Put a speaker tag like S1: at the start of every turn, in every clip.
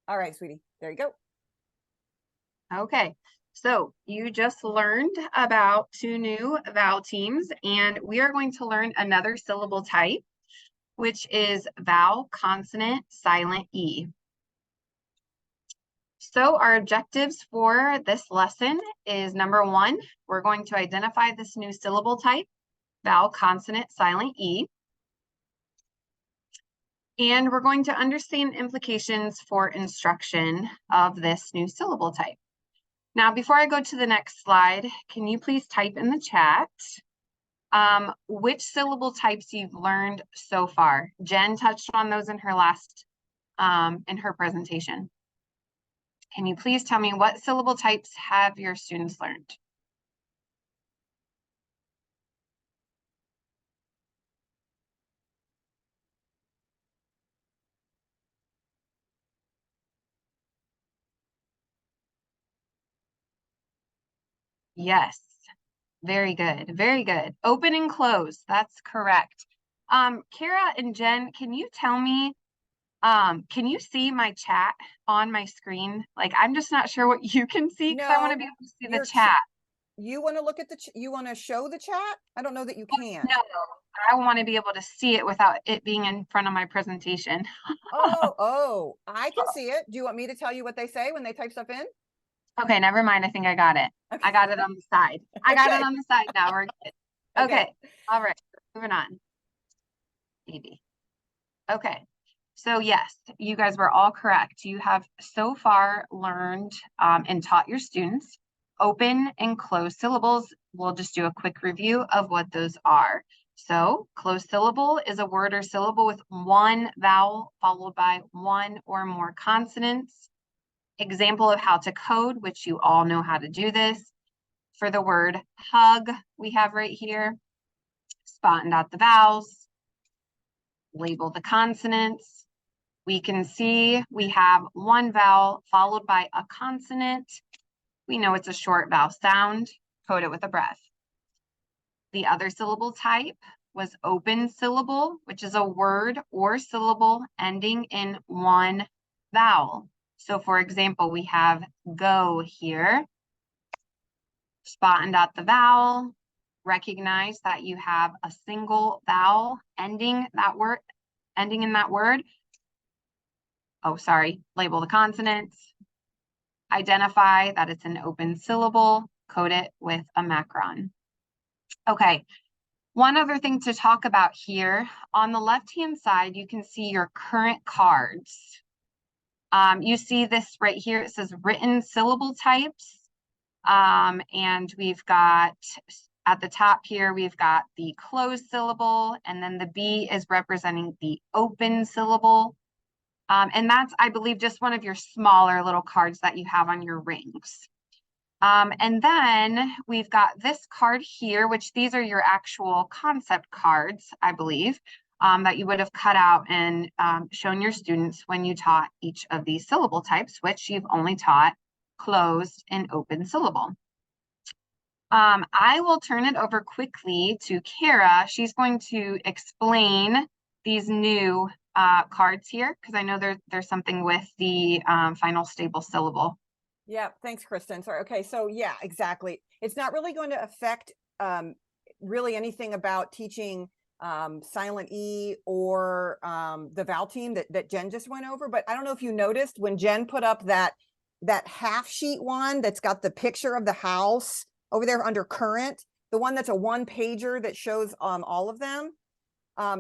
S1: All right, sweetie, there you go.
S2: Okay, so you just learned about 2 new vowel teams, and we are going to learn another syllable type, which is vowel consonant silent E. So our objectives for this lesson is number 1, we're going to identify this new syllable type, vowel consonant silent E. And we're going to understand implications for instruction of this new syllable type. Now, before I go to the next slide, can you please type in the chat which syllable types you've learned so far? Jen touched on those in her last, in her presentation. Can you please tell me what syllable types have your students learned? Yes, very good, very good. Open and close, that's correct. Kara and Jen, can you tell me, can you see my chat on my screen? Like, I'm just not sure what you can see because I want to be able to see the chat.
S1: You want to look at you want to show the chat? I don't know that you can.
S2: No, I want to be able to see it without it being in front of my presentation.
S1: Oh, I can see it. Do you want me to tell you what they say when they type stuff in?
S2: Okay, never mind. I think I got it. Okay. I got it on the side. I got it on the side now. We're good. Okay. All right. Moving on. Maybe. Okay. So yes, you guys were all correct. You have so far learned and taught your students open and closed syllables. We'll just do a quick review of what those are. So closed syllable is a word or syllable with one vowel followed by one or more consonants. Example of how to code, which you all know how to do this. For the word hug, we have right here, spot and dot the vowels, label the consonants. We can see we have one vowel followed by a consonant. We know it's a short vowel sound, code it with a breath. The other syllable type was open syllable, which is a word or syllable ending in one vowel. So for example, we have go here. Spot and dot the vowel. Recognize that you have a single vowel ending in that word. Oh, sorry, label the consonants. Identify that it's an open syllable, code it with a macron. Okay, one other thing to talk about here. On the left-hand side, you can see your current cards. You see this right here, it says written syllable types. And we've got, at the top here, we've got the closed syllable, and then the B is representing the open syllable. And that's, I believe, just one of your smaller little cards that you have on your rings. And then we've got this card here, which these are your actual concept cards, I believe, that you would have cut out and shown your students when you taught each of these syllable types, which you've only taught closed and open syllable. I will turn it over quickly to Kara. She's going to explain these new cards here, because I know there's something with the final stable syllable.
S1: Yeah, thanks, Kristin. Sorry. Okay, so yeah, exactly. It's not really going to affect really anything about teaching silent E or the vowel team that Jen just went over. But I don't know if you noticed when Jen put up that half sheet one that's got the picture of the house over there under current, the one that's a one pager that shows all of them.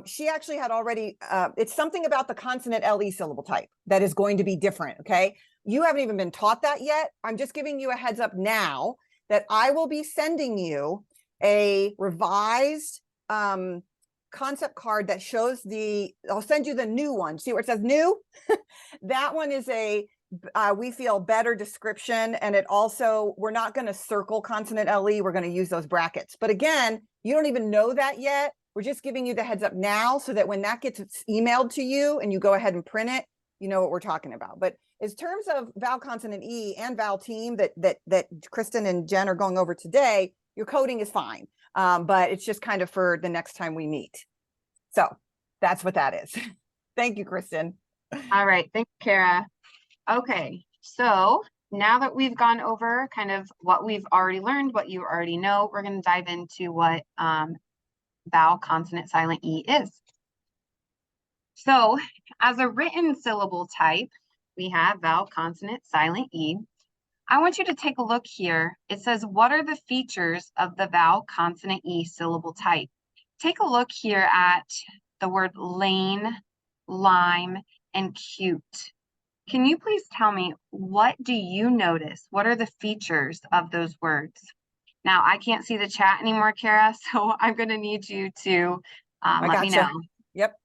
S1: She actually had already, it's something about the consonant LE syllable type that is going to be different, okay? You haven't even been taught that yet. I'm just giving you a heads up now that I will be sending you a revised concept card that shows I'll send you the new one. See where it says new? That one is a, we feel, better description. And it also, we're not going to circle consonant LE. We're going to use those brackets. But again, you don't even know that yet. We're just giving you the heads up now so that when that gets emailed to you and you go ahead and print it, you know what we're talking about. But in terms of vowel consonant E and vowel team that Kristin and Jen are going over today, your coding is fine. But it's just kind of for the next time we meet. So that's what that is. Thank you, Kristin.
S2: All right. Thanks, Kara. Okay, so now that we've gone over kind of what we've already learned, what you already know, we're going to dive into what vowel, consonant, silent E is. So as a written syllable type, we have vowel, consonant, silent E. I want you to take a look here. It says, what are the features of the vowel, consonant, E syllable type? Take a look here at the word lane, lime, and cute. Can you please tell me, what do you notice? What are the features of those words? Now, I can't see the chat anymore, Kara, so I'm going to need you to let me know.
S1: Yep.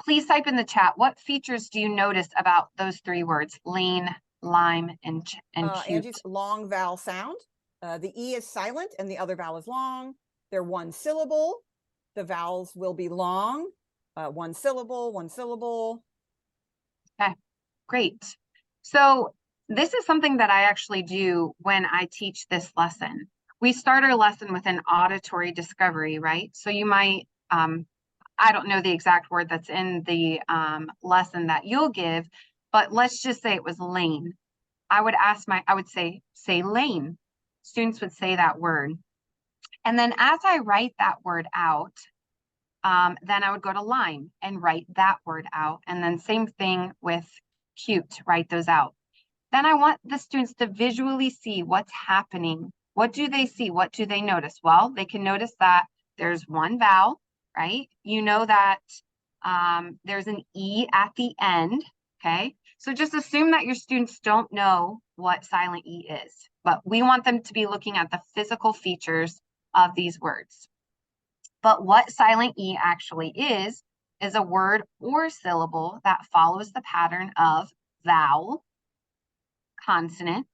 S2: Please type in the chat, what features do you notice about those three words, lane, lime, and cute?
S1: Angie's long vowel sound. The E is silent and the other vowel is long. They're one syllable. The vowels will be long. One syllable, one syllable.
S2: Okay, great. So this is something that I actually do when I teach this lesson. We start our lesson with an auditory discovery, right? So you might, I don't know the exact word that's in the lesson that you'll give, but let's just say it was lane. I would say lane. Students would say that word. And then as I write that word out, then I would go to lime and write that word out. And then same thing with cute, write those out. Then I want the students to visually see what's happening. What do they see? What do they notice? Well, they can notice that there's one vowel, right? You know that there's an E at the end, okay? So just assume that your students don't know what silent E is, but we want them to be looking at the physical features of these words. But what silent E actually is a word or syllable that follows the pattern of vowel, consonant,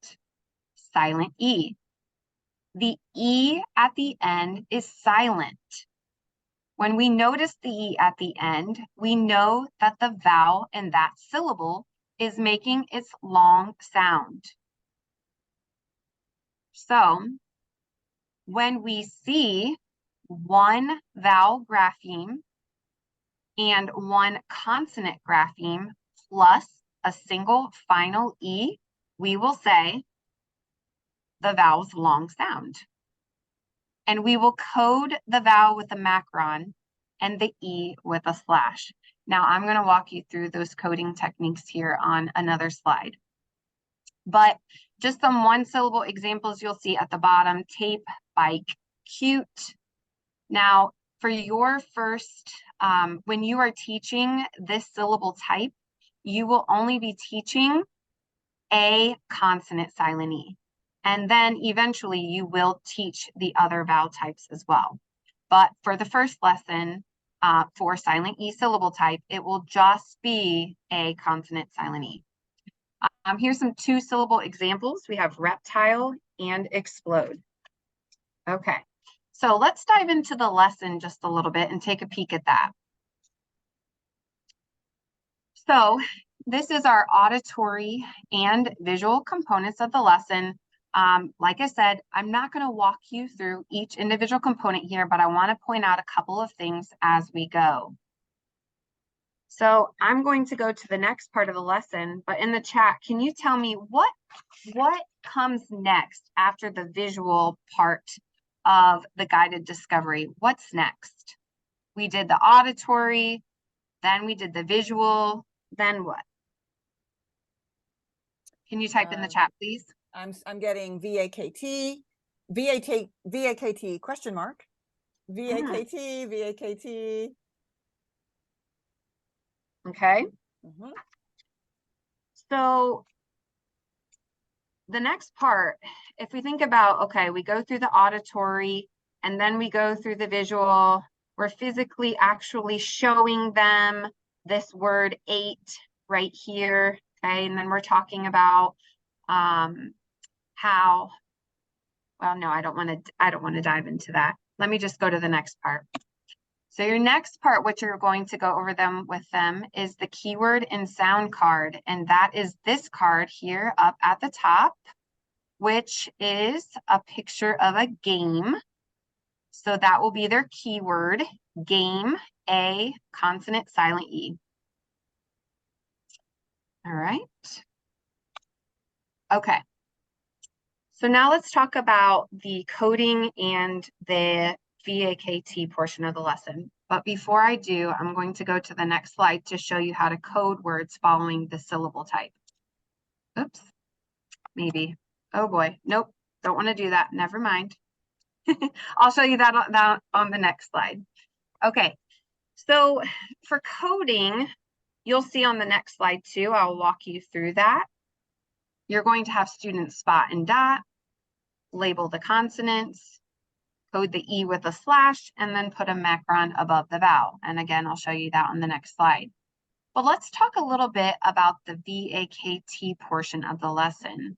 S2: silent E. The E at the end is silent. When we notice the E at the end, we know that the vowel in that syllable is making its long sound. So when we see one vowel grapheme and one consonant grapheme plus a single final E, we will say the vowel's long sound. And we will code the vowel with a macron and the E with a slash. Now I'm going to walk you through those coding techniques here on another slide. But just some one syllable examples you'll see at the bottom: tape, bike, cute. Now for your first, when you are teaching this syllable type, you will only be teaching a consonant silent E. And then eventually you will teach the other vowel types as well. But for the first lesson, for silent E syllable type, it will just be a consonant silent E. Here's some two syllable examples. We have reptile and explode. Okay, so let's dive into the lesson just a little bit and take a peek at that. So this is our auditory and visual components of the lesson. Like I said, I'm not going to walk you through each individual component here, but I want to point out a couple of things as we go. So I'm going to go to the next part of the lesson, but in the chat, can you tell me what comes next after the visual part of the guided discovery? What's next? We did the auditory, then we did the visual, then what? Can you type in the chat, please?
S1: I'm getting VAKT, VAKT question mark, VAKT, VAKT.
S2: Okay. So the next part, if we think about, okay, we go through the auditory and then we go through the visual, we're physically actually showing them this word 8 right here, okay? And then we're talking about how, well, no, I don't want to dive into that. Let me just go to the next part. So your next part, what you're going to go over with them is the keyword and sound card. And that is this card here up at the top, which is a picture of a game. So that will be their keyword, game, A, consonant, silent E. All right. Okay. So now let's talk about the coding and the VAKT portion of the lesson. But before I do, I'm going to go to the next slide to show you how to code words following the syllable type. Oops, maybe. Oh boy, nope, don't want to do that. Never mind. I'll show you that on the next slide. Okay, so for coding, you'll see on the next slide too, I'll walk you through that. You're going to have students spot and dot, label the consonants, code the E with a slash, and then put a macron above the vowel. And again, I'll show you that on the next slide. But let's talk a little bit about the VAKT portion of the lesson.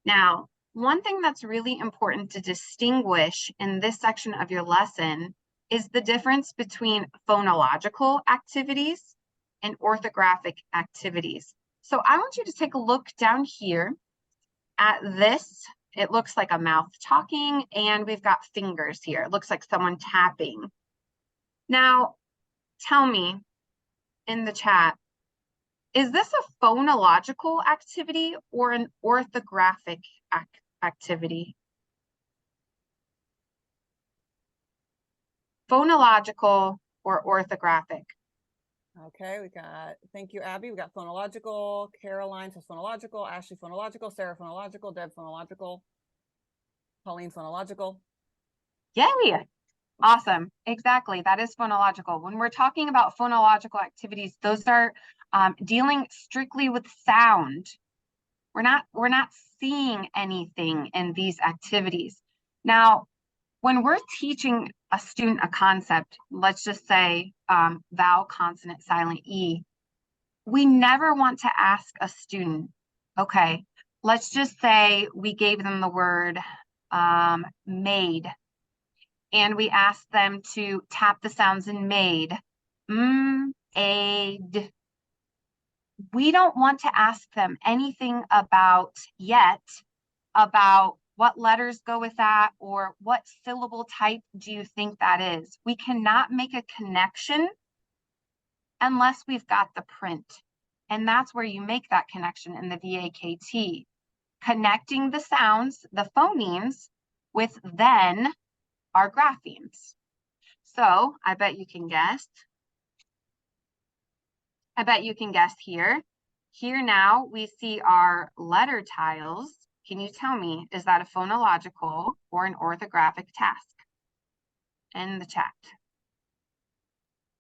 S2: Now, one thing that's really important to distinguish in this section of your lesson is the difference between phonological activities and orthographic activities. So I want you to take a look down here at this. It looks like a mouth talking, and we've got fingers here. It looks like someone tapping. Now, tell me in the chat, is this a phonological activity or an orthographic activity? Phonological or orthographic?
S1: Okay, we got, thank you, Abby. We got phonological. Caroline says phonological. Ashley phonological. Sarah phonological. Deb phonological. Pauline phonological.
S2: Yay! Awesome. Exactly. That is phonological. When we're talking about phonological activities, those are dealing strictly with sound. We're not seeing anything in these activities. Now, when we're teaching a student a concept, let's just say vowel, consonant, silent E, we never want to ask a student, okay, let's just say we gave them the word made, and we asked them to tap the sounds in made, aid. We don't want to ask them anything about what letters go with that, or what syllable type do you think that is. We cannot make a connection unless we've got the print. And that's where you make that connection in the VAKT. Connecting the sounds, the phonemes, with then our graphemes. So I bet you can guess. Here. Here now we see our letter tiles. Can you tell me, is that a phonological or an orthographic task? In the chat.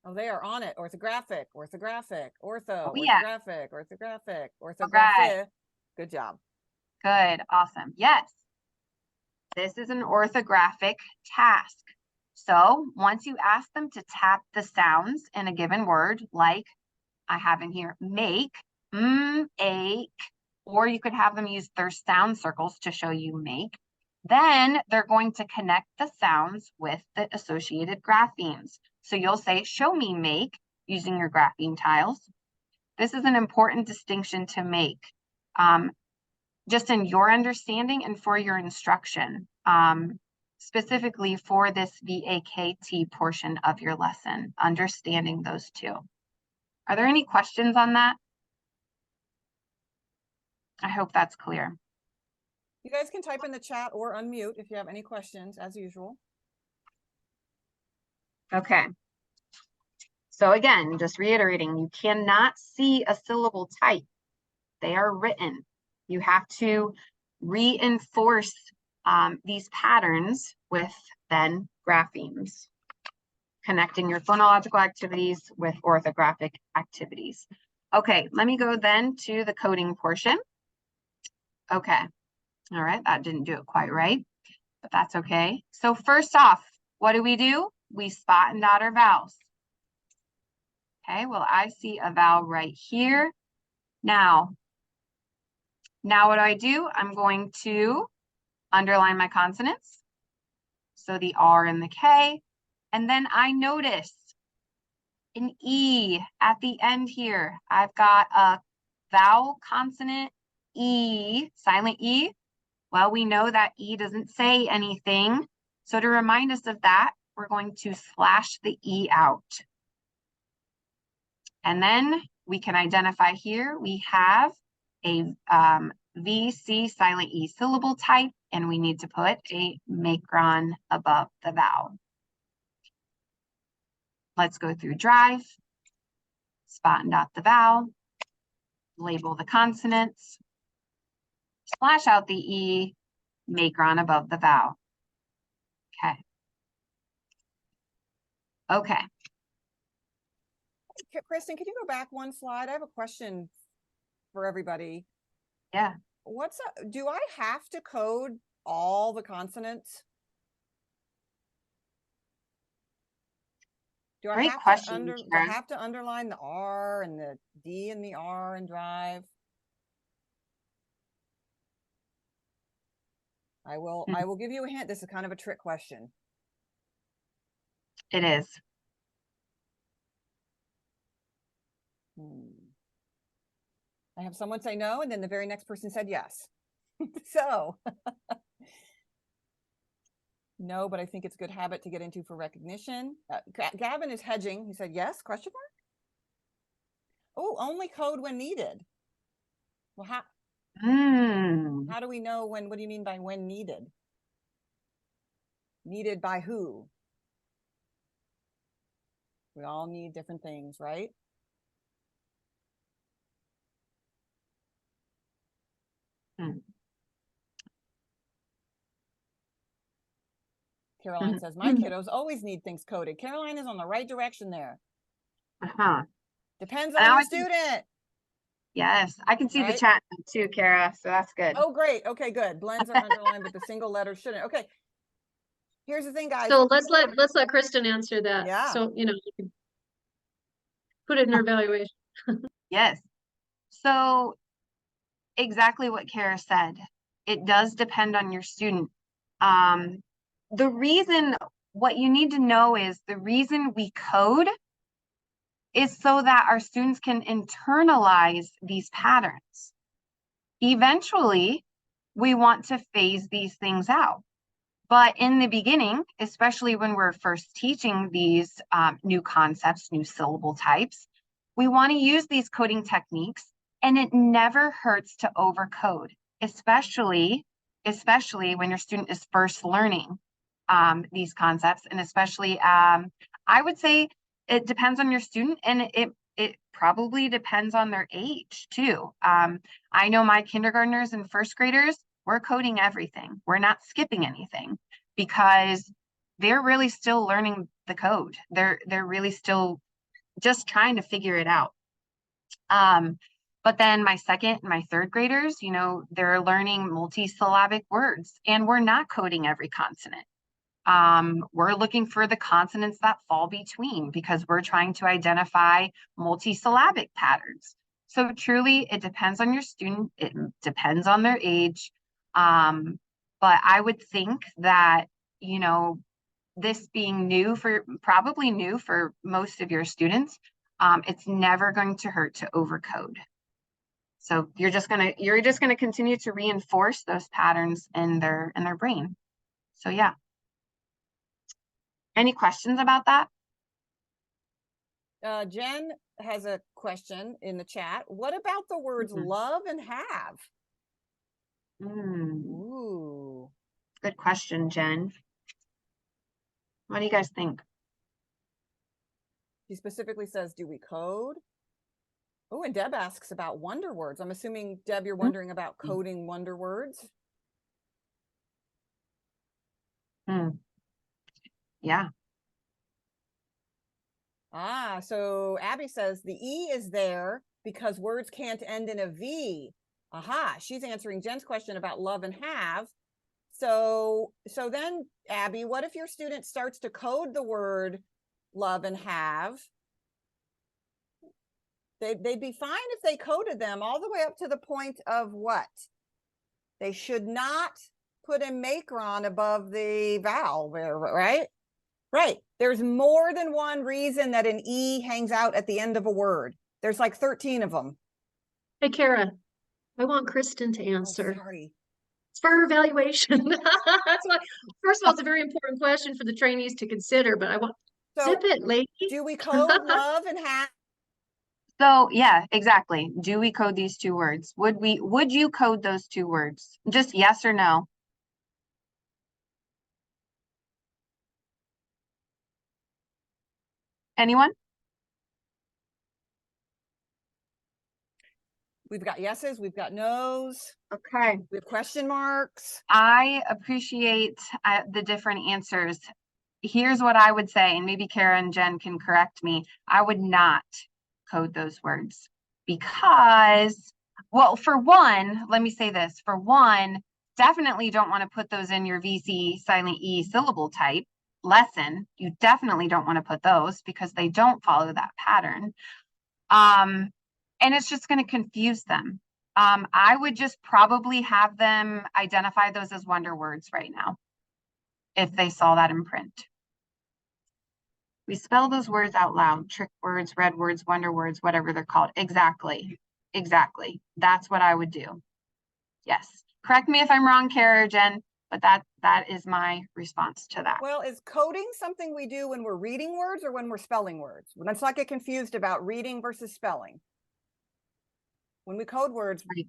S1: Oh, they are on it. Orthographic, orthographic, ortho,
S2: Oh, yeah.
S1: orthographic, orthographic, orthographic.
S2: Right.
S1: Good job.
S2: Good, awesome. Yes, this is an orthographic task. So once you ask them to tap the sounds in a given word, like I have in here, make, ache, or you could have them use their sound circles to show you make. Then they're going to connect the sounds with the associated graphemes. So you'll say, show me make, using your grapheme tiles. This is an important distinction to make, just in your understanding and for your instruction, specifically for this VAKT portion of your lesson, understanding those two. Are there any questions on that? I hope that's clear.
S1: You guys can type in the chat or unmute if you have any questions, as usual.
S2: Okay. So again, just reiterating, you cannot see a syllable type. They are written. You have to reinforce these patterns with then graphemes, connecting your phonological activities with orthographic activities. Okay, let me go then to the coding portion. Okay, all right, that didn't do it quite right, but that's okay. So first off, what do? We spot and dot our vowels. Okay, well, I see a vowel right here. Now what do? I'm going to underline my consonants. So the R and the K. And then I notice an E at the end here. I've got a vowel, consonant, E, silent E. Well, we know that E doesn't say anything. So to remind us of that, we're going to slash the E out. And then we can identify here, we have a VC silent E syllable type, and we need to put a macron above the vowel. Let's go through drive, spot and dot the vowel, label the consonants, slash out the E, macron above the vowel. Okay. Okay.
S1: Kristin, can you go back one slide? I have a question for everybody.
S2: Yeah.
S1: Do I have to code all the consonants? Do I
S2: Great
S1: have
S2: question,
S1: do I
S2: Kara.
S1: have to underline the R and the D and the R and drive? I will give you a hint. This is kind of a trick question.
S2: It is.
S1: I have someone say no, and then the very next person said yes. So no, but I think it's a good habit to get into for recognition. Gavin is hedging. He said yes, question mark? Oh, only code when needed. Well, how do we know when? What do you mean by when needed? Needed by who? We all need different things, right? Caroline says, my kiddos always need things coded. Caroline is on the right direction there. Depends on your student.
S2: Yes, I can see the chat too, Kara, so that's good.
S1: Oh, great. Okay, good. Blends are underlined, but the single letter shouldn't. Okay. Here's the thing, guys.
S3: So let's let Kristin answer that.
S1: Yeah.
S3: So, you can put it in her evaluation.
S2: Yes. So exactly what Kara said. It does depend on your student. The reason, what you need to know is the reason we code is so that our students can internalize these patterns. Eventually, we want to phase these things out. But in the beginning, especially when we're first teaching these new concepts, new syllable types, we want to use these coding techniques, and it never hurts to overcode, especially when your student is first learning these concepts, and especially, I would say it depends on your student, and it probably depends on their age too. I know my kindergartners and first graders, we're coding everything. We're not skipping anything because they're really still learning the code. They're really still just trying to figure it out. But then my second and my third graders, they're learning multisyllabic words, and we're not coding every consonant. We're looking for the consonants that fall between because we're trying to identify multisyllabic patterns. So truly, it depends on your student. It depends on their age. But I would think that, this being probably new for most of your students, it's never going to hurt to overcode. So you're just gonna continue to reinforce those patterns in their brain. So yeah. Any questions about that?
S1: Jen has a question in the chat. What about the words love and have? Ooh.
S2: Good question, Jen. What do you guys think?
S1: She specifically says, do we code? Oh, and Deb asks about wonder words. I'm assuming, Deb, you're wondering about coding wonder words.
S2: Yeah.
S1: So Abby says the E is there because words can't end in a V. Aha, she's answering Jen's question about love and have. So then, Abby, what if your student starts to code the word love and have? They'd be fine if they coded them all the way up to the point of what? They should not put a macron above the vowel there, right? Right. There's more than one reason that an E hangs out at the end of a word. There's like 13 of them.
S3: Hey, Kara, I want Kristin to answer.
S1: Oh, sorry.
S3: It's for her evaluation. That's why, first of all, it's a very important question for the trainees to consider, but I want, zip it, lady.
S1: Do we code love and have?
S2: So yeah, exactly. Do we code these two words? Would you code those two words? Just yes or no. Anyone?
S1: We've got yeses, we've got nos,
S2: Okay.
S1: we have question marks.
S2: I appreciate the different answers. Here's what I would say, and maybe Kara and Jen can correct me. I would not code those words because, well, for one, let me say this. For one, definitely don't want to put those in your VC silent E syllable type lesson. You definitely don't want to put those because they don't follow that pattern. And it's just going to confuse them. I would just probably have them identify those as wonder words right now if they saw that in print. We spell those words out loud, trick words, red words, wonder words, whatever they're called. Exactly. Exactly. That's what I would do. Yes. Correct me if I'm wrong, Kara or Jen, but that is my response to that.
S1: Well, is coding something we do when we're reading words or when we're spelling words? Let's not get confused about reading versus spelling. When we code words,
S2: Right.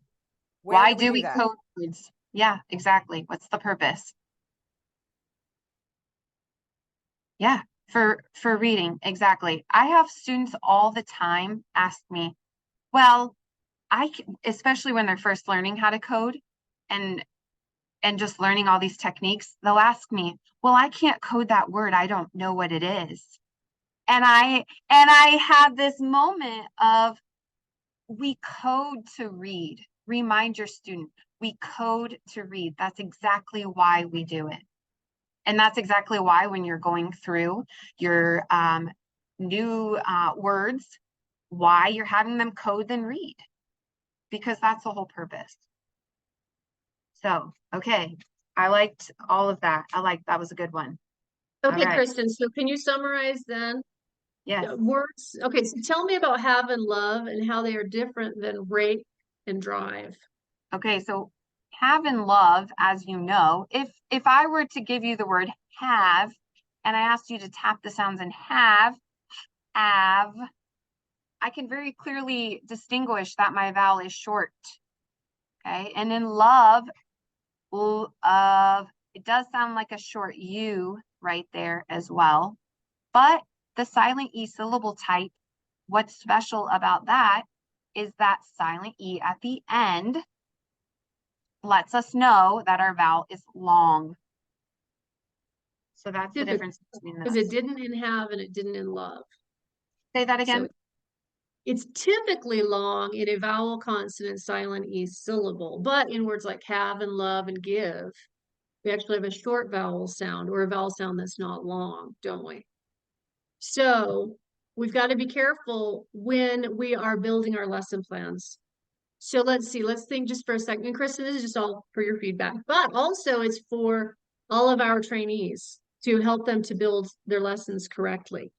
S1: where
S2: Why
S1: do we that?
S2: code words? Yeah, exactly. What's the purpose? Yeah, for reading, exactly. I have students all the time ask me, well, especially when they're first learning how to code and just learning all these techniques, they'll ask me, well, I can't code that word. I don't know what it is. And I have this moment of, we code to read. Remind your student, we code to read. That's exactly why we do it. And that's exactly why when you're going through your new words, why you're having them code then read, because that's the whole purpose. So, okay. I liked all of that. That was a good one.
S3: Okay,
S2: All right.
S3: Kristin, so can you summarize then?
S2: Yes.
S3: Words. Okay, so tell me about have and love and how they are different than rate and drive.
S2: Okay, so have and love, as you know, if I were to give you the word have, and I asked you to tap the sounds in have, I can very clearly distinguish that my vowel is short. Okay, and in love, it does sound like a short U right there as well. But the silent E syllable type, what's special about that is that silent E at the end lets us know that our vowel is long. So that's the difference between those.
S3: Because it didn't in have and it didn't in love.
S2: Say that again.
S3: So it's typically long in a vowel consonant silent E syllable, but in words like have and love and give, we actually have a short vowel sound or a vowel sound that's not long, don't we? So we've got to be careful when we are building our lesson plans. So let's see, let's think just for a second. And Kristin, this is just all for your feedback, but also it's for all of our trainees to help them to build their lessons correctly.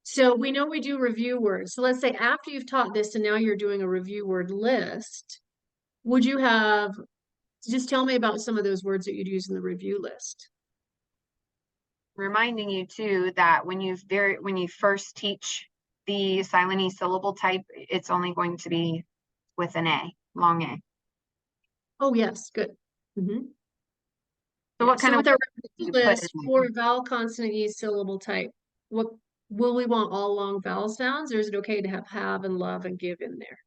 S3: So we know we do review words. So let's say after you've taught this and now you're doing a review word list, would you have, just tell me about some of those words that you'd use in the review list.
S2: Reminding you too that when you first teach the silent E syllable type, it's only going to be with an A, long A.
S3: Oh yes, good. Mm-hmm.
S2: So what kind of
S3: with our
S2: you
S3: list for vowel consonant E syllable type, what will we want all long vowel sounds, or is it okay to have and love and give in there?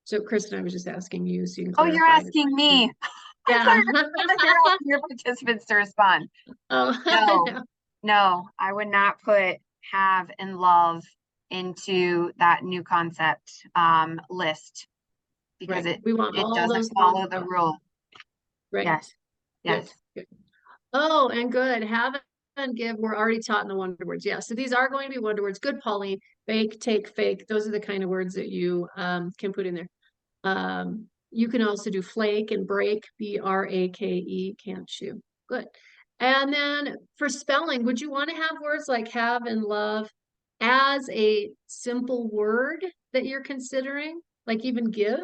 S3: So Kristin, I was just asking you so you can clarify.
S2: Oh, you're asking me.
S3: Yeah.
S2: You're asking your participants to respond.
S3: Oh,
S2: No, I would not put have and love into that new concept list because
S3: right. We want
S2: it
S3: all
S2: doesn't
S3: those
S2: follow the rule.
S3: Right.
S2: Yes. Yes.
S3: Good. Oh, and good. Have and give. We're already taught in the wonder words. Yeah. So these are going to be wonder words. Good, Pauline. Bake, take, fake. Those are the kind of words that you can put in there. You can also do flake and break, B-R-A-K-E, can't you? Good. And then for spelling, would you want to have words like have and love as a simple word that you're considering? Like even give?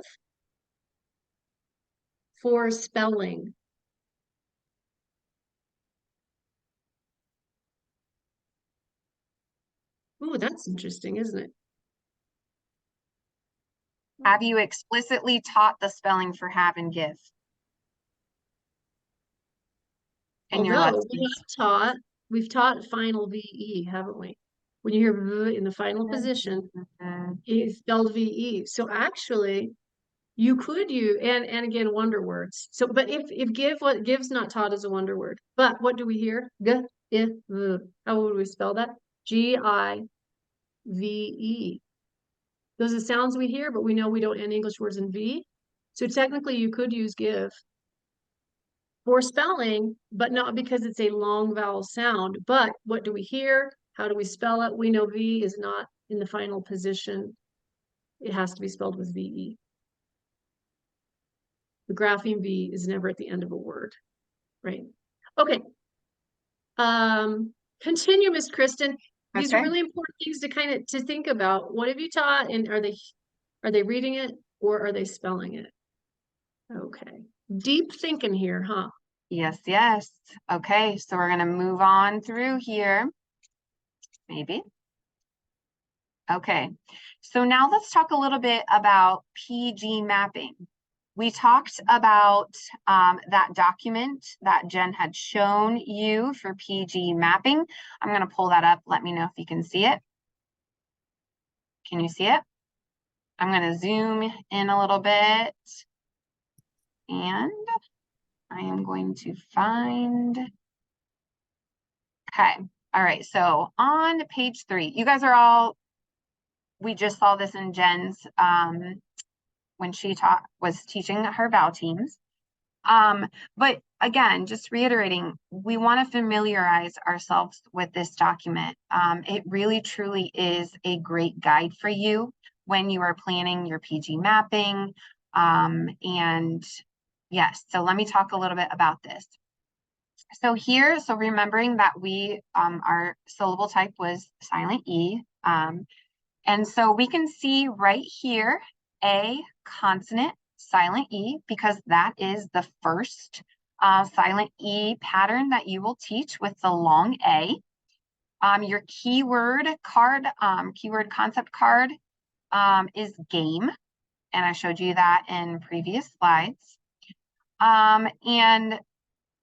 S3: For spelling. Oh, that's interesting, isn't it?
S2: Have you explicitly taught the spelling for have and give in your
S3: Although
S2: lessons?
S3: we've taught final VE, haven't we? When you hear V in the final position, it's spelled VE. So actually, you could use, and again, wonder words. So, but if give, what give's not taught as a wonder word. But what do we hear? G, I, V. How would we spell that? GIVE. Those are sounds we hear, but we know we don't end English words in V. So technically you could use give for spelling, but not because it's a long vowel sound. But what do we hear? How do we spell it? We know V is not in the final position. It has to be spelled with VE. The grapheme V is never at the end of a word, right? Okay. Continue, Miss Kristin. These are
S2: Okay.
S3: really important things to kind of to think about. What have you taught, and are they reading it or are they spelling it? Okay. Deep thinking here, huh?
S2: Yes, yes. Okay, so we're gonna move on through here. Maybe. Okay, so now let's talk a little bit about PG mapping. We talked about that document that Jen had shown you for PG mapping. I'm going to pull that up. Let me know if you can see it. Can you see it? I'm going to zoom in a little bit. And I am going to find. Okay. All right. So on page 3, you guys are all, we just saw this in Jen's when she was teaching her vowel teams. But again, just reiterating, we want to familiarize ourselves with this document. It really truly is a great guide for you when you are planning your PG mapping. And yes, so let me talk a little bit about this. So here, so remembering that our syllable type was silent E. And so we can see right here, a consonant, silent E, because that is the first silent E pattern that you will teach with the long A. Your keyword concept card is game, and I showed you that in previous slides. And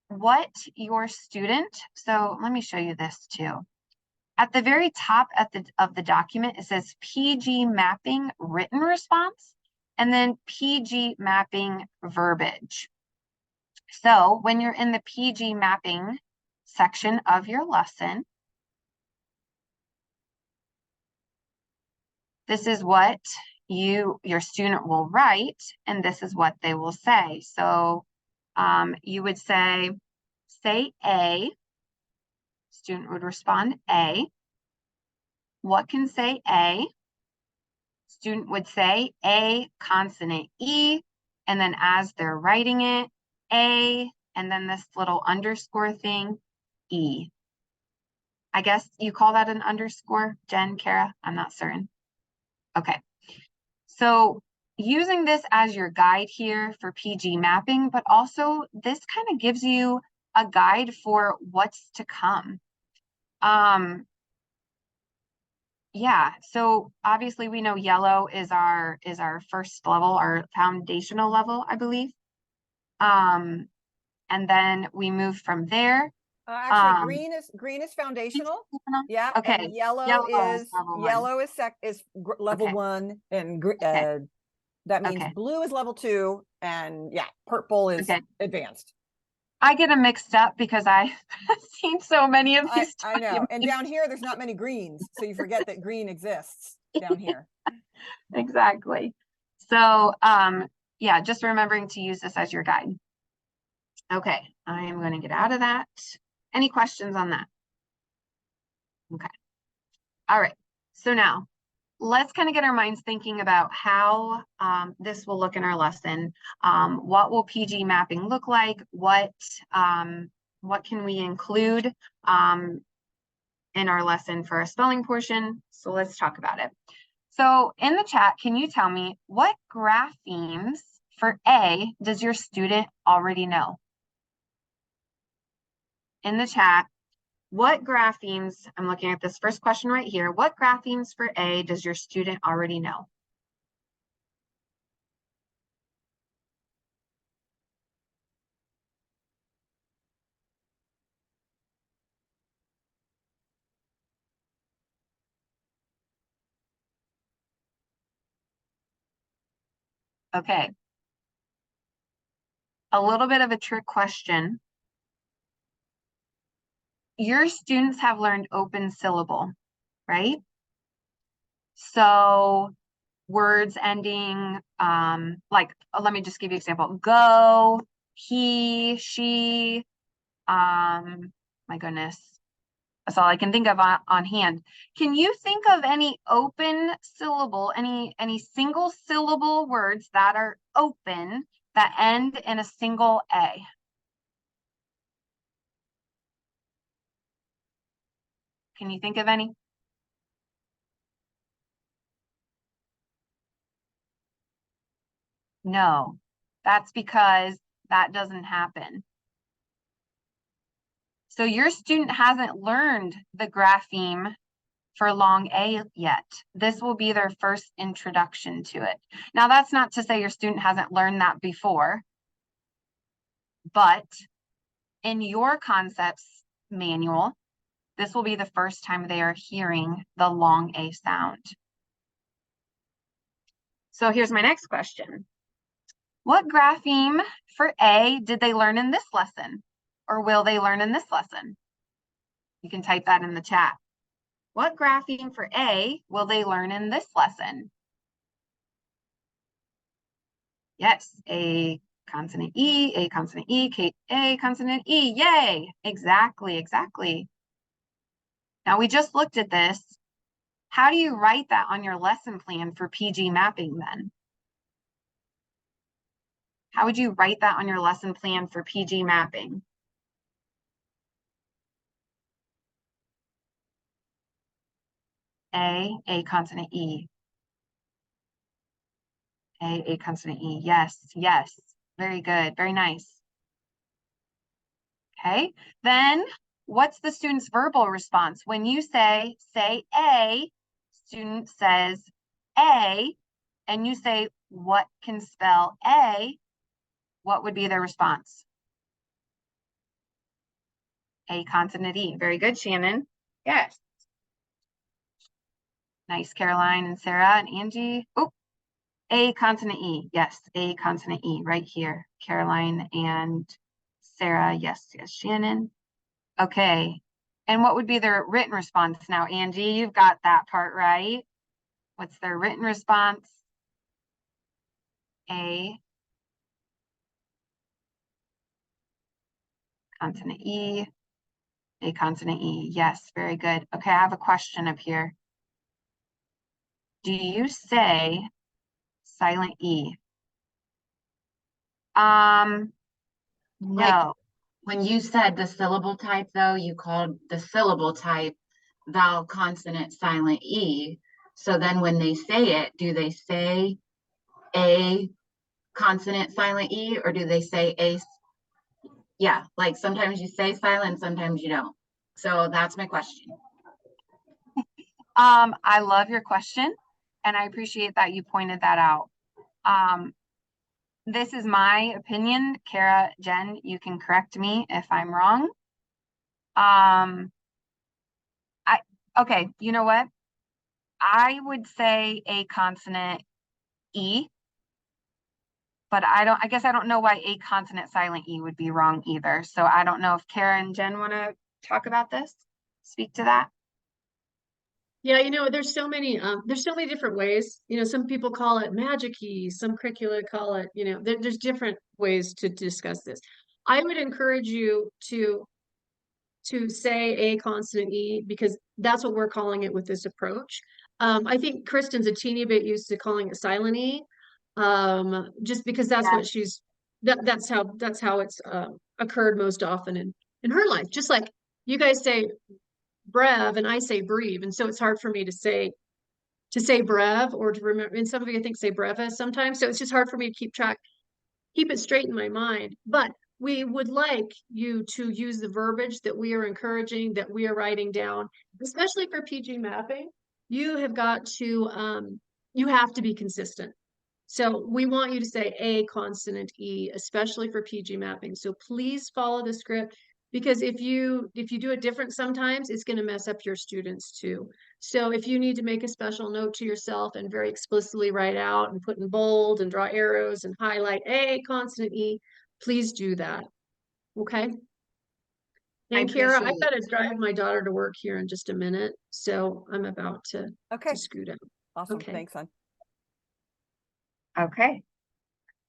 S2: what your student, so let me show you this too. At the very top of the document, it says PG mapping written response, and then PG mapping verbiage. So when you're in the PG mapping section of your lesson, this is what your student will write, and this is what they will say. So you would say A. Student would respond A. What can say A? Student would say A consonant E, and then as they're writing it, A, and then this little underscore thing, E. I guess you call that an underscore, Jen, Kara? I'm not certain. Okay. So using this as your guide here for PG mapping, but also this kind of gives you a guide for what's to come. Yeah, so obviously we know yellow is our first level, our foundational level, I believe. And then we move from there.
S1: Actually, green is foundational. Yeah.
S2: Okay.
S1: And yellow is
S2: level
S1: level
S2: okay.
S1: 1, and
S2: Okay.
S1: that means
S2: Okay.
S1: blue is level 2, and yeah, purple is advanced.
S2: I get them mixed up because I've seen so many of these.
S1: I know. And down here, there's not many greens, so you forget that green exists down here.
S2: Exactly. So yeah, just remembering to use this as your guide. Okay, I am going to get out of that. Any questions on that? Okay. All right. So now let's kind of get our minds thinking about how this will look in our lesson. What will PG mapping look like? What can we include in our lesson for a spelling portion? So let's talk about it. So in the chat, can you tell me what graphemes for A does your student already know? In the chat, What graphemes, I'm looking at this first question right here. What graphemes for A does your student already know? Okay. A little bit of a trick question. Your students have learned open syllable, right? So words ending, like, let me just give you an example. Go, he, she, my goodness. That's all I can think of on hand. Can you think of any open syllable, any single syllable words that are open that end in a single A? Can you think of any? No, that's because that doesn't happen. So your student hasn't learned the grapheme for long A yet. This will be their first introduction to it. Now, that's not to say your student hasn't learned that before, but in your concepts manual, this will be the first time they are hearing the long A sound. So here's my next question. What grapheme for A did they learn in this lesson? Or will they learn in this lesson? You can type that in the chat. What grapheme for A will they learn in this lesson? Yes, A consonant E, A consonant E, A consonant E, yay! Exactly, exactly. Now we just looked at this. How do you write that on your lesson plan for PG mapping then? How would you write that on your lesson plan for PG mapping? A consonant E. A consonant E. Yes, yes. Very good, very nice. Okay, then what's the student's verbal response? When you say A, student says A, and you say, what can spell A? What would be their response? A consonant E. Very good, Shannon. Yes. Nice, Caroline and Sarah and Angie. Oh, A consonant E. Yes, A consonant E right here. Caroline and Sarah. Yes, yes, Shannon. Okay. And what would be their written response now, Angie? You've got that part right. What's their written response? A consonant E. A consonant E. Yes, very good. Okay, I have a question up here. Do you say silent E?
S4: Like,
S2: No.
S4: when you said the syllable type, though, you called the syllable type vowel, consonant, silent E. So then when they say it, do they say A consonant, silent E, or do they say A? Yeah, like sometimes you say silent, sometimes you don't. So that's my question.
S2: I love your question, and I appreciate that you pointed that out. This is my opinion. Kara, Jen, you can correct me if I'm wrong. Okay, you know what? I would say a consonant E, but I guess I don't know why a consonant silent E would be wrong either. So I don't know if Kara and Jen want to talk about this, speak to that.
S3: Yeah, there's so many different ways. Some people call it magic keys, some curricula call it, there's different ways to discuss this. I would encourage you to say a consonant E because that's what we're calling it with this approach. I think Kristin's a teeny bit used to calling it silent E, just because that's
S2: Yeah.
S3: what that's how it's occurred most often in her life. Just like you guys say brev and I say breve, and so it's hard for me to say brev or to remember. And some of you I think say breva sometimes, so it's just hard for me to keep it straight in my mind. But we would like you to use the verbiage that we are encouraging, that we are writing down, especially for PG mapping. You have got to, you have to be consistent. So we want you to say a consonant E, especially for PG mapping. So please follow the script, because if you do it different sometimes, it's going to mess up your students too. So if you need to make a special note to yourself and very explicitly write out and put in bold and draw arrows and highlight a consonant E, please do that. Okay. And Kara, I've
S2: appreciate-
S3: got to drive my daughter to work here in just a minute. So I'm about to
S1: Okay,
S3: scoot out.
S1: awesome.
S3: Okay.
S1: Thanks, hon.
S2: Okay.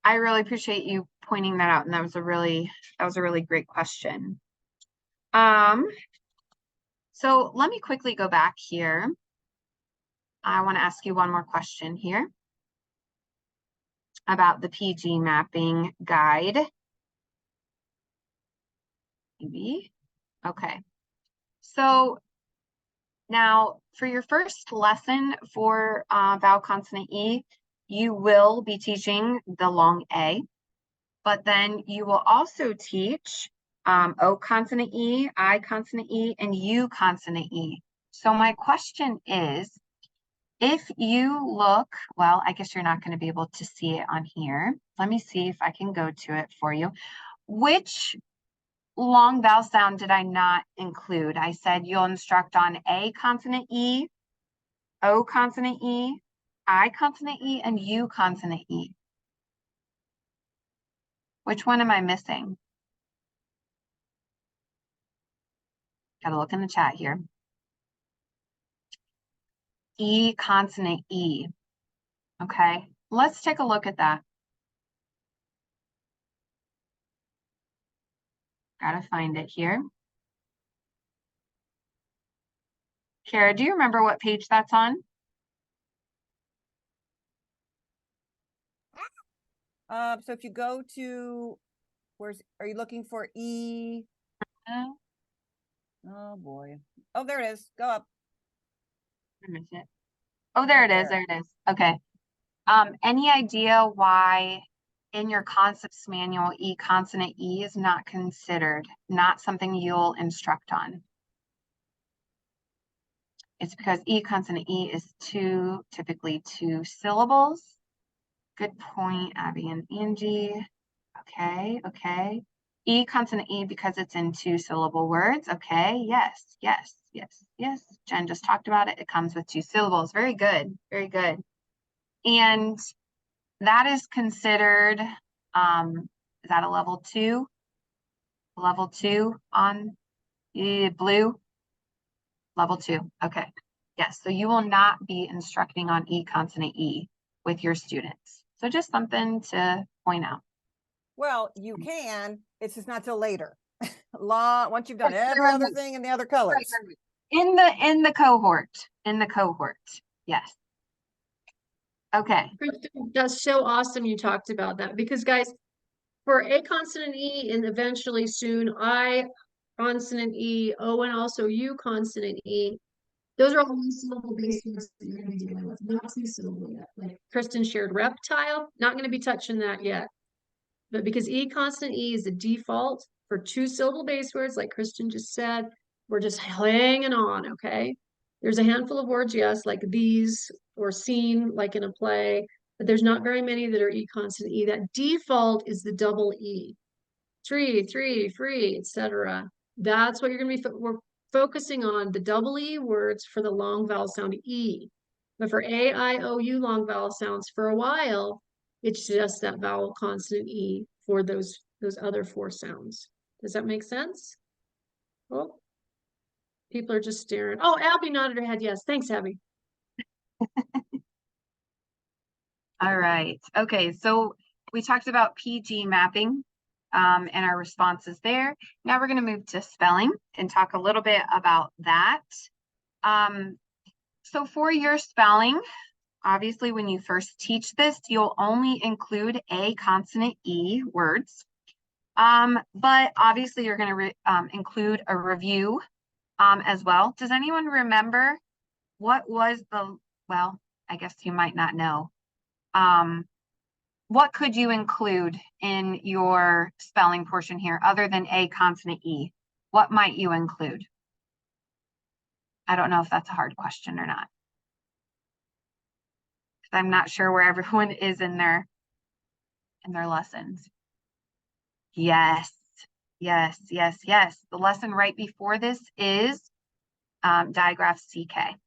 S2: I really appreciate you pointing that out. And that was a really great question. So let me quickly go back here. I want to ask you one more question here about the PG mapping guide. Maybe. Okay. So now for your first lesson for vowel consonant E, you will be teaching the long A, but then you will also teach O consonant E, I consonant E, and U consonant E. So my question is, if you look, well, I guess you're not going to be able to see it on here. Let me see if I can go to it for you. Which long vowel sound did I not include? I said you'll instruct on A consonant E, O consonant E, I consonant E, and U consonant E. Which one am I missing? Gotta look in the chat here. E consonant E. Okay, let's take a look at that. Gotta find it here. Kara, do you remember what page that's on?
S1: So if you go to, are you looking for E? Oh boy. Oh, there it is. Go up.
S2: I missed it. Oh, there it is. There it is. Okay. Any idea why in your concepts manual, E consonant E is not considered, not something you'll instruct on? It's because E consonant E is typically two syllables. Good point, Abby and Angie. Okay, okay. E consonant E because it's in 2-syllable words. Okay, yes, yes, yes, yes. Jen just talked about it. It comes with 2 syllables. Very good, very good. And that is considered, is that a level 2? Level 2 on blue? Level 2, okay. Yes, so you will not be instructing on E consonant E with your students. So just something to point out.
S1: Well, you can, it's just not till later. Once you've done every other thing in the other colors.
S2: Right. In the cohort, yes. Okay.
S3: Kristin, that's so awesome you talked about that, because guys, for A consonant E and eventually soon I consonant E, O and also U consonant E, those are all syllable based words that you're going to be dealing with, not 2-syllable yet. Like Kristin shared reptile, not going to be touching that yet. But because E consonant E is the default for 2-syllable base words, like Kristin just said, we're just hanging on, okay? There's a handful of words, yes, like these, or seen, like in a play, but there's not very many that are E consonant E. That default is the double E. Tree, free, etc. That's what you're going to be, we're focusing on the double E words for the long vowel sound E. But for A, I, O, U long vowel sounds, for a while, it's just that vowel consonant E for those other 4 sounds. Does that make sense? Well, people are just staring. Oh, Abby nodded her head. Yes. Thanks, Abby.
S2: All right. Okay, so we talked about PG mapping and our responses there. Now we're going to move to spelling and talk a little bit about that. So for your spelling, obviously when you first teach this, you'll only include A consonant E words. But obviously you're going to include a review as well. Does anyone remember what was well, I guess you might not know. what could you include in your spelling portion here other than A consonant E? What might you include? I don't know if that's a hard question or not. I'm not sure where everyone is in their lessons. Yes, yes, yes, yes. The lesson right before this is digraph CK.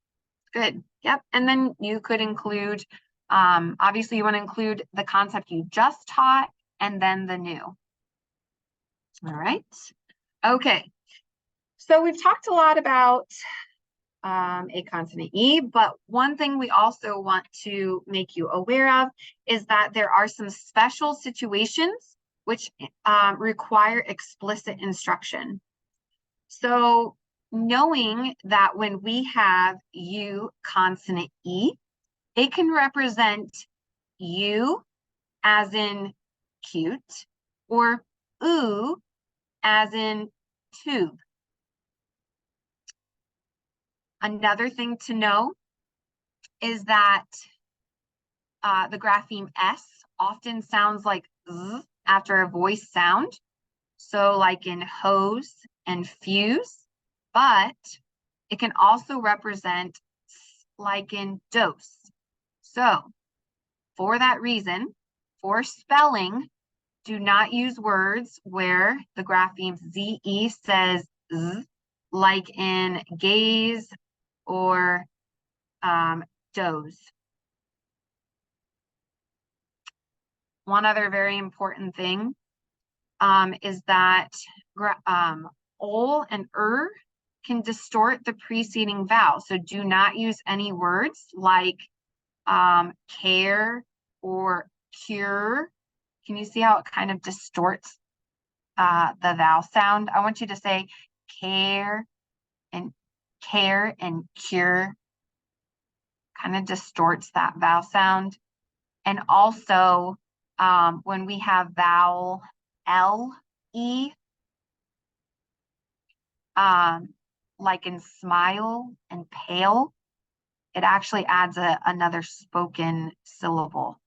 S2: Good. Yep. And then you could include, obviously you want to include the concept you just taught and then the new. All right. Okay. So we've talked a lot about a consonant E, but one thing we also want to make you aware of is that there are some special situations which require explicit instruction. So knowing that when we have U consonant E, it can represent U as in cute or oo as in tube. Another thing to know is that the grapheme S often sounds like Z after a voice sound. So like in hose and fuse, but it can also represent like in dose. So for that reason, for spelling, do not use words where the grapheme ZE says Z, like in gaze or doze. One other very important thing is that ol and can distort the preceding vowel. So do not use any words like care or cure. Can you see how it kind of distorts the vowel sound? I want you to say care and cure. Kind of distorts that vowel sound. And also when we have vowel L-E, like in smile and pale, it actually adds another spoken syllable.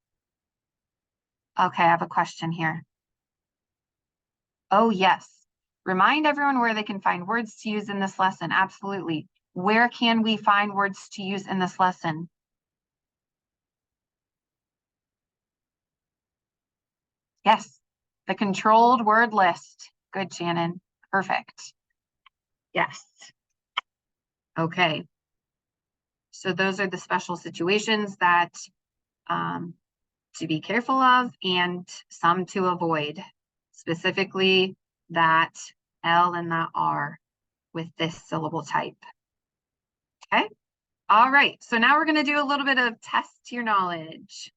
S2: Okay, I have a question here. Oh, yes. Remind everyone where they can find words to use in this lesson. Absolutely. Where can we find words to use in this lesson? Yes, the controlled word list. Good, Shannon. Perfect. Yes. Okay. So those are the special situations that to be careful of and some to avoid, specifically that L and that R with this syllable type. Okay. All right. So now we're going to do a little bit of test your knowledge.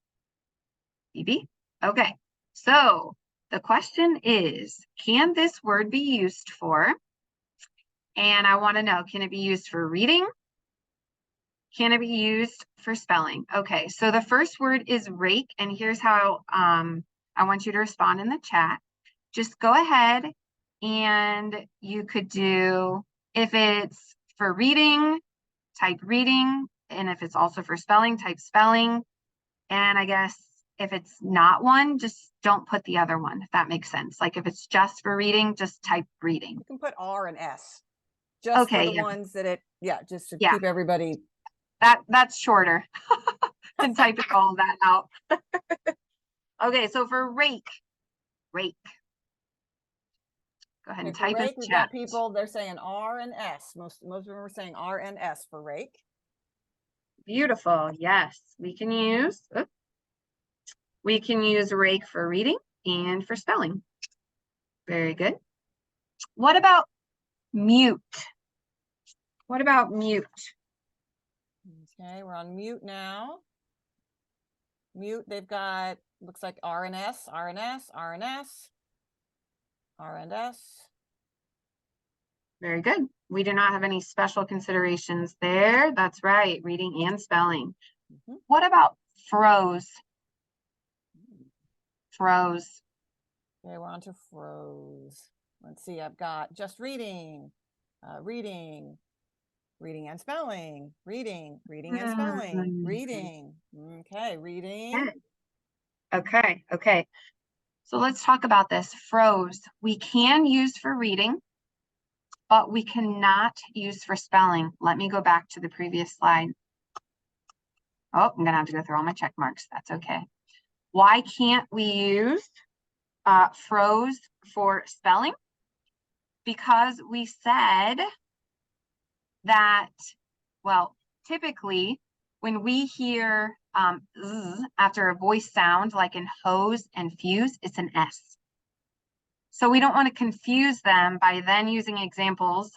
S2: Phoebe? Okay. So the question is, can this word be used for? And I want to know, can it be used for reading? Can it be used for spelling? Okay, so the first word is rake, and here's how I want you to respond in the chat. Just go ahead and you could do, if it's for reading, type reading, and if it's also for spelling, type spelling. And I guess if it's not one, just don't put the other one, if that makes sense. Like if it's just for reading, just type reading.
S1: You can put R and S. Just
S2: Okay,
S1: for the ones that just to
S2: Yeah.
S1: keep everybody.
S2: That's shorter than typing all that out. Okay, so for rake. Go ahead and
S1: Okay, for
S2: type in
S1: rake,
S2: the
S1: we've
S2: chat.
S1: got people, they're saying R and S. Most of them are saying R and S for rake.
S2: Beautiful. Yes, we can use rake for reading and for spelling. Very good. What about mute? What about mute?
S1: Okay, we're on mute now. Mute, they've got, looks like R and S, R and S, R and S, R and S.
S2: Very good. We do not have any special considerations there. That's right, reading and spelling. What about froze? Froze.
S1: Okay, we're on to froze. Let's see, I've got just reading, reading and spelling, reading and spelling, reading. Okay, reading.
S2: Okay, okay. So let's talk about this. Froze. We can use for reading, but we cannot use for spelling. Let me go back to the previous slide. Oh, I'm gonna have to go through all my check marks. That's okay. Why can't we use froze for spelling? Because we said that, well, typically when we hear z after a voice sound, like in hose and fuse, it's an S. So we don't want to confuse them by then using examples,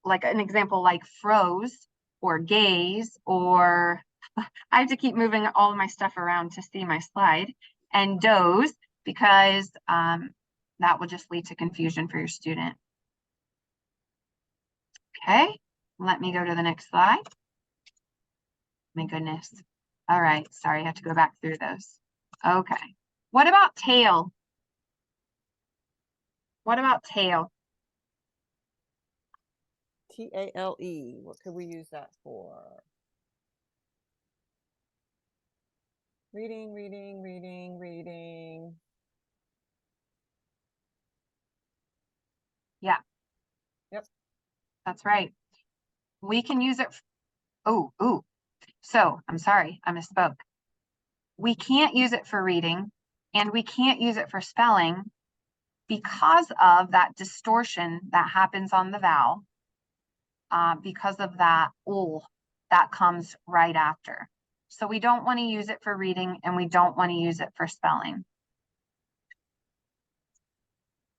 S2: like an example like froze or gaze, or I have to keep moving all of my stuff around to see my slide, and doze, because that will just lead to confusion for your student. Okay, let me go to the next slide. My goodness. All right, sorry, I have to go back through those. Okay, what about tail? What about tail?
S1: T-A-L-E. What could we use that for? Reading, reading, reading, reading.
S2: Yeah.
S1: Yep.
S2: That's right. We can use it. Oh, ooh. So I'm sorry, I misspoke. We can't use it for reading, and we can't use it for spelling because of that distortion that happens on the vowel, because of that ul that comes right after. So we don't want to use it for reading, and we don't want to use it for spelling.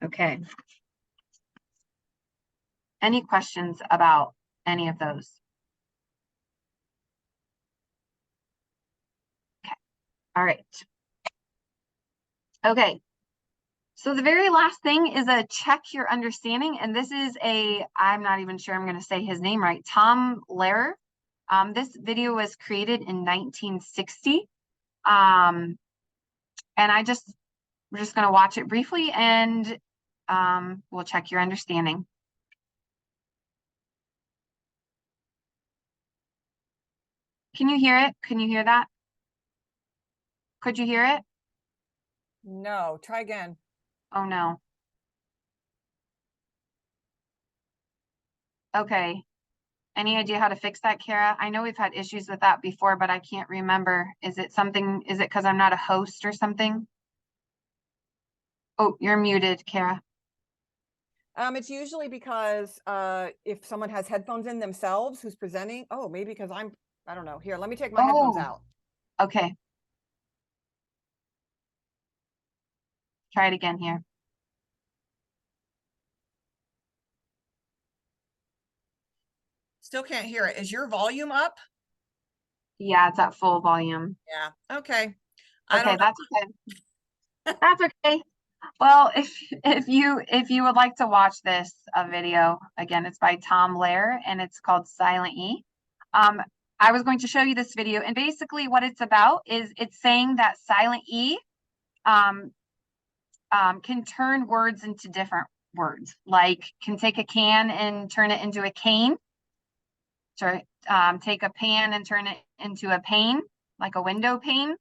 S2: Okay. Any questions about any of those? Okay. All right. Okay. So the very last thing is a check your understanding. And this is I'm not even sure I'm going to say his name right, Tom Lehrer. This video was created in 1960. And we're just going to watch it briefly, and we'll check your understanding. Can you hear it? Can you hear that? Could you hear it?
S1: No, try again.
S2: Oh no. Okay. Any idea how to fix that, Kara? I know we've had issues with that before, but I can't remember. Is it because I'm not a host or something? Oh, you're muted, Kara.
S1: It's usually because if someone has headphones in themselves who's presenting, oh, maybe because I don't know. Here, let me take my headphones out.
S2: Okay. Try it again here.
S1: Still can't hear it. Is your volume up?
S2: Yeah, it's at full volume.
S1: Yeah. Okay.
S2: Okay, that's okay. That's okay. Well, if you would like to watch this video, again, it's by Tom Lehrer and it's called Silent E. I was going to show you this video, and basically what it's about is it's saying that silent E can turn words into different words, like can take a can and turn it into a cane, to take a pan and turn it into a pane, like a window pane.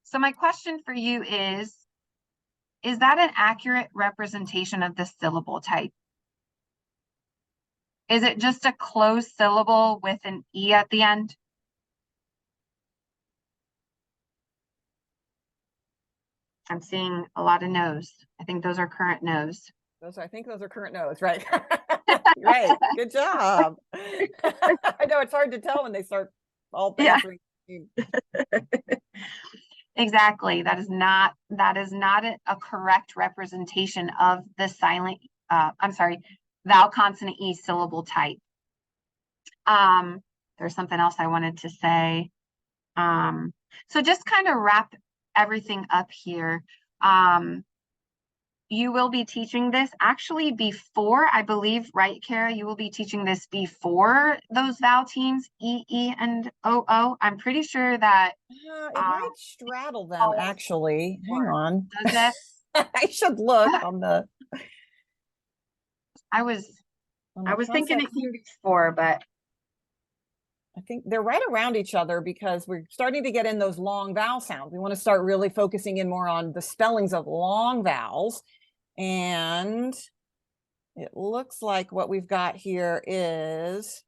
S2: So my question for you is that an accurate representation of the syllable type? Is it just a closed syllable with an E at the end? I'm seeing a lot of no's. I think those are current no's.
S1: I think those are current no's, right? Right. Good job. I know it's hard to tell when they start all answering.
S2: Exactly. That is not a correct representation of the silent, vowel consonant E syllable type. There's something else I wanted to say. So just kind of wrap everything up here. You will be teaching this actually before, I believe, right, Kara? You will be teaching this before those vowel teams, E, E, and O, O. I'm pretty sure that
S1: it might straddle them, actually. Hang on.
S2: Does it?
S1: I should look on the.
S2: I was thinking it came before, but
S1: I think they're right around each other because we're starting to get in those long vowel sounds. We want to start really focusing in more on the spellings of long vowels. And it looks like what we've got here is,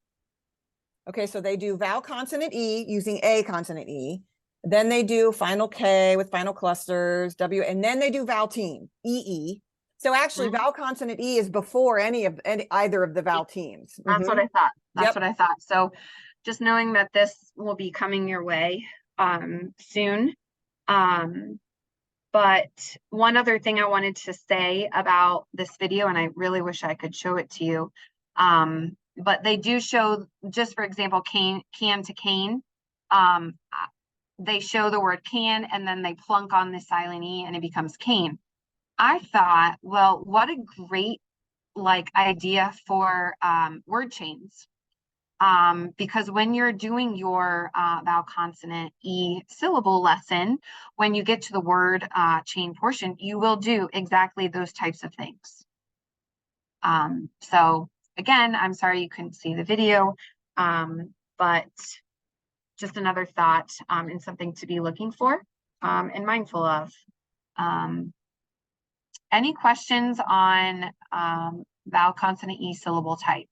S1: okay, so they do vowel consonant E using A consonant E. Then they do final K with final clusters, W, and then they do vowel team, EE. So actually vowel consonant E is before either of the vowel teams.
S2: That's what I thought. That's
S1: Yep.
S2: what I thought. So just knowing that this will be coming your way soon. But one other thing I wanted to say about this video, and I really wish I could show it to you. But they do show, just for example, can to cane. They show the word can and then they plunk on the silent E and it becomes cane. I thought, well, what a great idea for word chains. Because when you're doing your vowel consonant E syllable lesson, when you get to the word chain portion, you will do exactly those types of things. So again, I'm sorry you couldn't see the video, but just another thought and something to be looking for and mindful of. Any questions on vowel consonant E syllable type?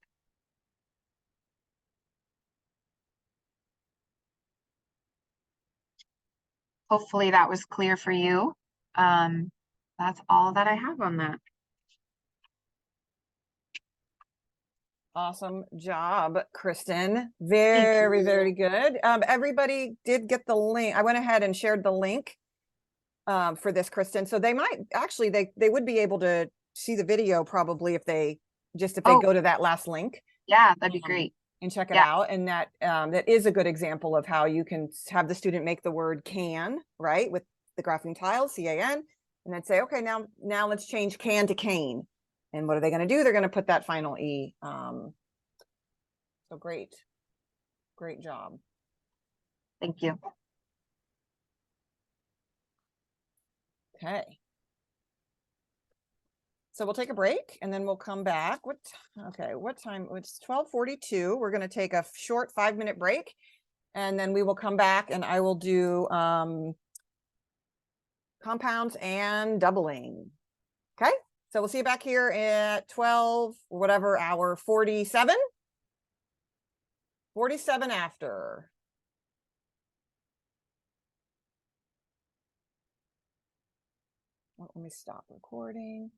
S2: Hopefully that was clear for you. That's all that I have on that.
S1: Awesome job, Kristin. Very, very good. Everybody did get the link. I went ahead and shared the link for this, Kristin. So they might actually, they would be able to see the video probably if they go to that last link.
S2: Yeah, that'd be great.
S1: And check it out. And that that is a good example of how you can have the student make the word can, right? With the graphing tiles, C-A-N, and then say, okay, now let's change can to cane. And what are they going to do? They're going to put that final E. So great job.
S2: Thank you.
S1: Okay. So we'll take a break and then we'll come back. What time? It's 12:42. We're going to take a short 5-minute break and then we will come back and I will do compounds and doubling. Okay. So we'll see you back here at 12 or whatever hour, 47 after. Well, let me stop recording.